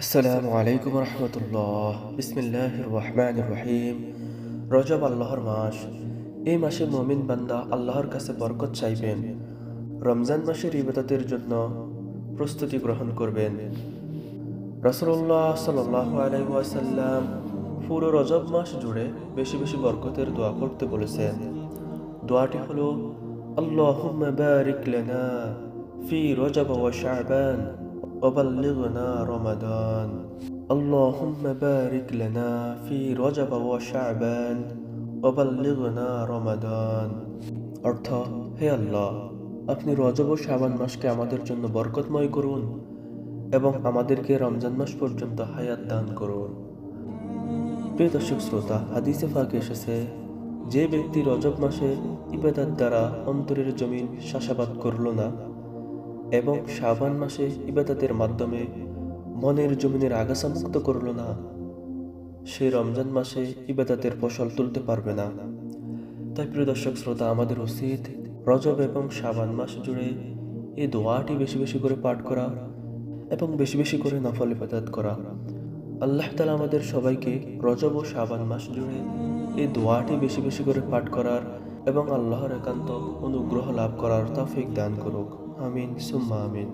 আসসালামু আলাইকুম রহমতুল্লাহ। বিসমিল্লাহির রহমানির রহিম। রজব আল্লাহর মাস। এই মাসে মুমিন বান্দা আল্লাহর কাছে বরকত চাইবেন, রমজান মাসের ইবাদতের জন্য প্রস্তুতি গ্রহণ করবেন। রাসূলুল্লাহ সাল্লাল্লাহু আলাইহি ওয়াসাল্লাম পুরো রজব মাস জুড়ে বেশি বেশি বরকতের দোয়া করতে বলেছেন। দোয়াটি হলো, আল্লাহুম্মা বারিক লানা ফি রজব ওয়া শাবান وبلغنا رمضان اللهم بارك لنا في رجب وشعبان وبلغنا رمضان। অর্থ, হে আল্লাহ, আপনি রজব ও শাবান মাসকে আমাদের জন্য বরকতময় করুন এবং আমাদেরকে রমজান মাস পর্যন্ত হায়াত দান করুন। প্রিয় দর্শক শ্রোতা, হাদিসে পাকে এসেছে, যে ব্যক্তি রজব মাসে ইবাদত দ্বারা অন্তরের জমিন চাষাবাদ করল না এবং শাবান মাসে ইবাদতের মাধ্যমে মনের জমিনের আগাছা মুক্ত করল না, সে রমজান মাসে ইবাদতের ফসল তুলতে পারবে না। তাই প্রিয় দর্শক শ্রোতা, আমাদের উচিত রজব এবং শাবান মাস জুড়ে এই দোয়াটি বেশি বেশি করে পাঠ করা এবং বেশি বেশি করে নফল ইবাদত করা। আল্লাহ তাআলা আমাদের সবাইকে রজব ও শাবান মাস জুড়ে এই দোয়াটি বেশি বেশি করে পাঠ করার এবং আল্লাহর একান্ত অনুগ্রহ লাভ করার তৌফিক দান করুক। আমিন সুম্মা আমিন।